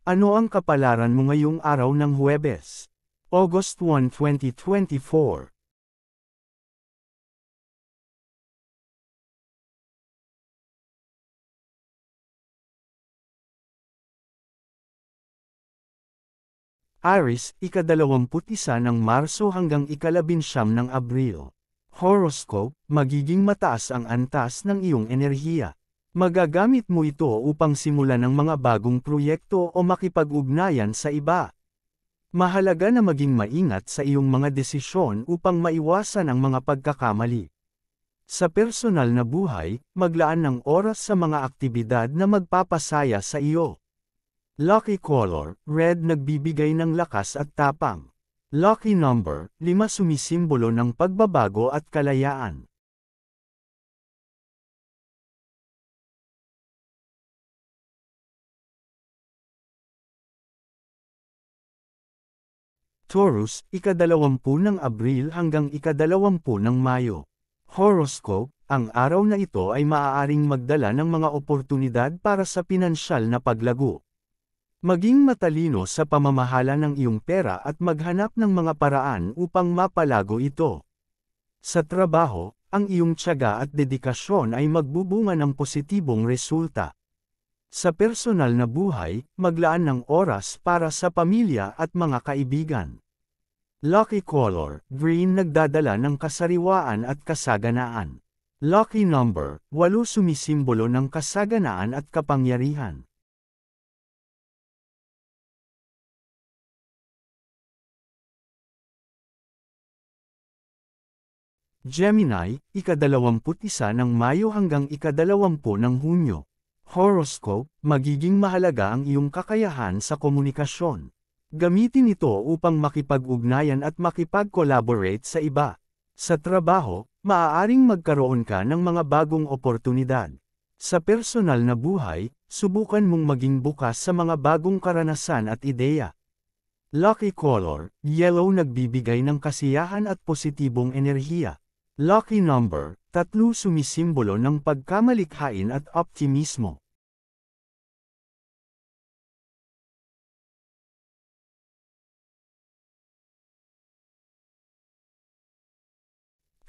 Ano ang kapalaran mo ngayong araw ng Huwebes? August 1, 2024. Aries, ika-21 ng Marso hanggang ika-19 ng Abril. Horoscope, magiging mataas ang antas ng iyong enerhiya. Magagamit mo ito upang simulan ng mga bagong proyekto o makipag-ugnayan sa iba. Mahalaga na maging maingat sa iyong mga desisyon upang maiwasan ang mga pagkakamali. Sa personal na buhay, maglaan ng oras sa mga aktibidad na magpapasaya sa iyo. Lucky color, red, nagbibigay ng lakas at tapang. Lucky number, 5, sumisimbolo ng pagbabago at kalayaan. Taurus, ika-20 ng Abril hanggang ika-20 ng Mayo. Horoscope, ang araw na ito ay maaaring magdala ng mga oportunidad para sa pinansyal na paglago. Maging matalino sa pamamahala ng iyong pera at maghanap ng mga paraan upang mapalago ito. Sa trabaho, ang iyong tiyaga at dedikasyon ay magbubunga ng positibong resulta. Sa personal na buhay, maglaan ng oras para sa pamilya at mga kaibigan. Lucky color, green, nagdadala ng kasariwaan at kasaganaan. Lucky number, 8, sumisimbolo ng kasaganaan at kapangyarihan. Gemini, ika-21 ng Mayo hanggang ika-20 ng Hunyo. Horoscope, magiging mahalaga ang iyong kakayahan sa komunikasyon. Gamitin ito upang makipag-ugnayan at makipag-collaborate sa iba. Sa trabaho, maaaring magkaroon ka ng mga bagong oportunidad. Sa personal na buhay, subukan mong maging bukas sa mga bagong karanasan at ideya. Lucky color, yellow, nagbibigay ng kasiyahan at positibong enerhiya. Lucky number, 3, sumisimbolo ng pagkamalikhain at optimismo.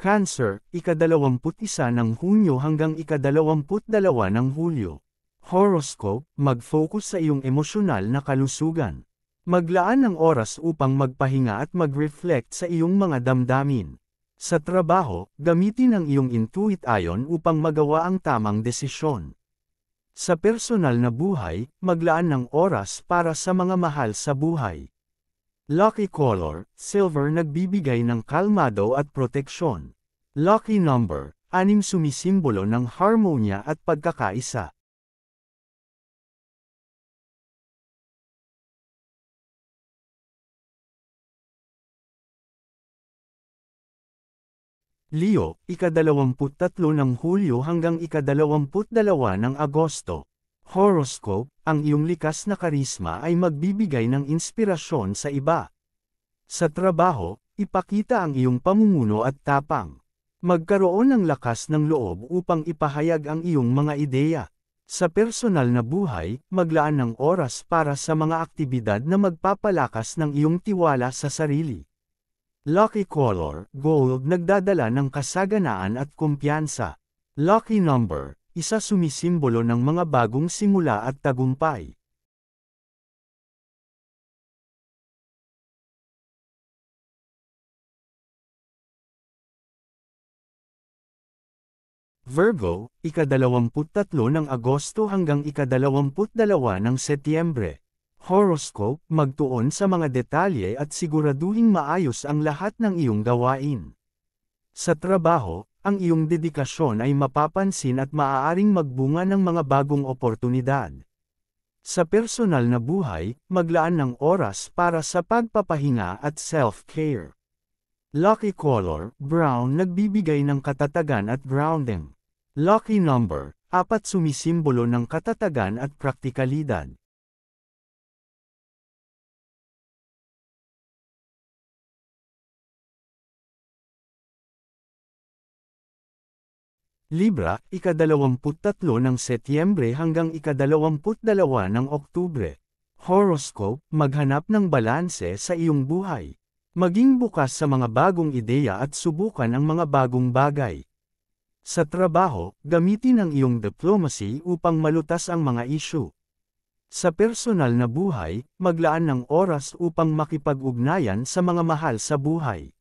Cancer, ika-21 ng Hunyo hanggang ika-22 ng Hulyo. Horoscope, mag-focus sa iyong emosyonal na kalusugan. Maglaan ng oras upang magpahinga at mag-reflect sa iyong mga damdamin. Sa trabaho, gamitin ang iyong intuition upang magawa ang tamang desisyon. Sa personal na buhay, maglaan ng oras para sa mga mahal sa buhay. Lucky color, silver, nagbibigay ng kalmado at proteksyon. Lucky number, 6, sumisimbolo ng harmonya at pagkakaisa. Leo, ika-23 ng Hulyo hanggang ika-22 ng Agosto. Horoscope, ang iyong likas na karisma ay magbibigay ng inspirasyon sa iba. Sa trabaho, ipakita ang iyong pamumuno at tapang. Magkaroon ng lakas ng loob upang ipahayag ang iyong mga ideya. Sa personal na buhay, maglaan ng oras para sa mga aktibidad na magpapalakas ng iyong tiwala sa sarili. Lucky color, gold, nagdadala ng kasaganaan at kumpiyansa. Lucky number, 1, sumisimbolo ng mga bagong simula at tagumpay. Virgo, ika-23 ng Agosto hanggang ika-22 ng Setyembre. Horoscope, magtuon sa mga detalye at siguraduhing maayos ang lahat ng iyong gawain. Sa trabaho, ang iyong dedikasyon ay mapapansin at maaaring magbunga ng mga bagong oportunidad. Sa personal na buhay, maglaan ng oras para sa pagpapahinga at self-care. Lucky color, brown, nagbibigay ng katatagan at grounding. Lucky number, 4, sumisimbolo ng katatagan at praktikalidad. Libra, ika-23 ng Setyembre hanggang ika-22 ng Oktubre. Horoscope, maghanap ng balanse sa iyong buhay. Maging bukas sa mga bagong ideya at subukan ang mga bagong bagay. Sa trabaho, gamitin ang iyong diplomacy upang malutas ang mga issue. Sa personal na buhay, maglaan ng oras upang makipag-ugnayan sa mga mahal sa buhay.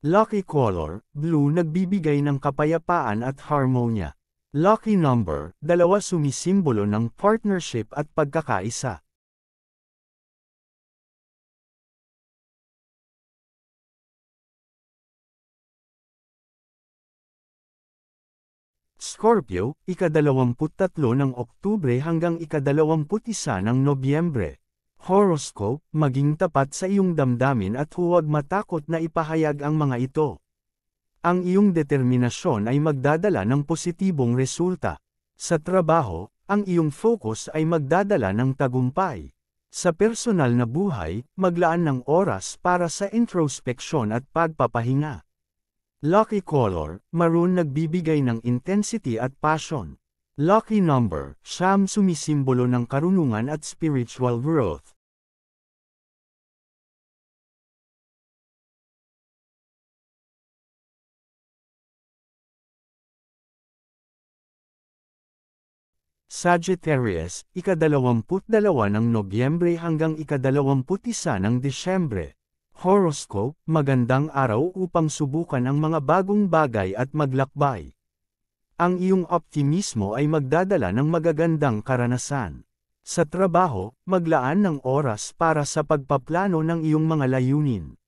Lucky color, blue, nagbibigay ng kapayapaan at harmonya. Lucky number, 2, sumisimbolo ng partnership at pagkakaisa. Scorpio, ika-23 ng Oktubre hanggang ika-21 ng Nobyembre. Horoscope, maging tapat sa iyong damdamin at huwag matakot na ipahayag ang mga ito. Ang iyong determinasyon ay magdadala ng positibong resulta. Sa trabaho, ang iyong focus ay magdadala ng tagumpay. Sa personal na buhay, maglaan ng oras para sa introspeksyon at pagpapahinga. Lucky color, maroon, nagbibigay ng intensity at passion. Lucky number, 9, sumisimbolo ng karunungan at spiritual growth. Sagittarius, ika-22 ng Nobyembre hanggang ika-21 ng Disyembre. Horoscope, magandang araw upang subukan ang mga bagong bagay at maglakbay. Ang iyong optimismo ay magdadala ng magagandang karanasan. Sa trabaho, maglaan ng oras para sa pagpaplano ng iyong mga layunin.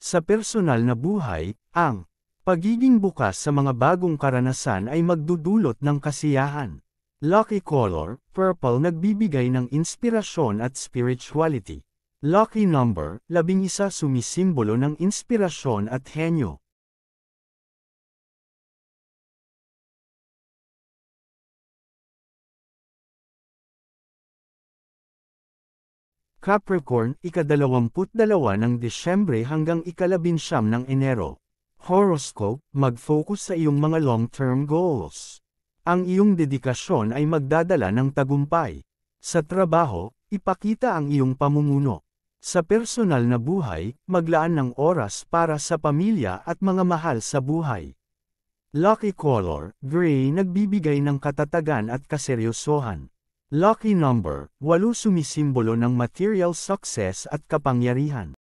Sa personal na buhay, ang pagiging bukas sa mga bagong karanasan ay magdudulot ng kasiyahan. Lucky color, purple, nagbibigay ng inspirasyon at spirituality. Lucky number, 11, sumisimbolo ng inspirasyon at henyo. Capricorn, ika-22 ng Disyembre hanggang ika-19 ng Enero. Horoscope, mag-focus sa iyong mga long-term goals. Ang iyong dedikasyon ay magdadala ng tagumpay. Sa trabaho, ipakita ang iyong pamumuno. Sa personal na buhay, maglaan ng oras para sa pamilya at mga mahal sa buhay. Lucky color, gray, nagbibigay ng katatagan at kaseryosohan. Lucky number, 8, sumisimbolo ng material success at kapangyarihan.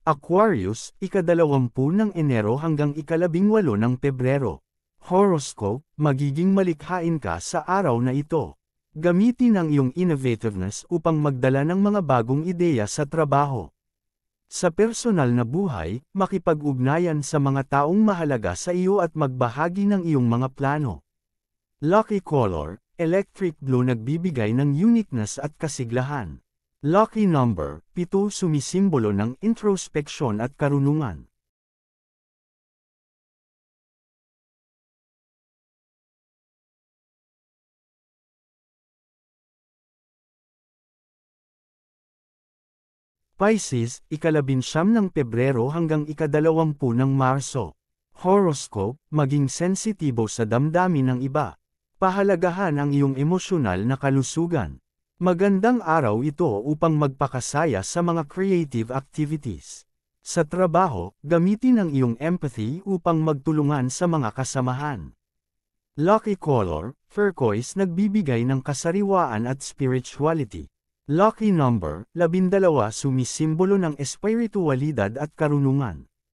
Aquarius, ika-20 ng Enero hanggang ika-18 ng Pebrero. Horoscope, magiging malikhain ka sa araw na ito. Gamitin ang iyong innovativeness upang magdala ng mga bagong ideya sa trabaho. Sa personal na buhay, makipag-ugnayan sa mga taong mahalaga sa iyo at magbahagi ng iyong mga plano. Lucky color, electric blue, nagbibigay ng uniqueness at kasiglahan. Lucky number, 7, sumisimbolo ng introspeksyon at karunungan. Pisces, ika-19 ng Pebrero hanggang ika-20 ng Marso. Horoscope, maging sensitibo sa damdamin ng iba. Pahalagahan ang iyong emosyonal na kalusugan. Magandang araw ito upang magpakasaya sa mga creative activities. Sa trabaho, gamitin ang iyong empathy upang magtulungan sa mga kasamahan. Lucky color, turquoise, nagbibigay ng kasariwaan at spirituality. Lucky number, 12, sumisimbolo ng espiritualidad at karunungan.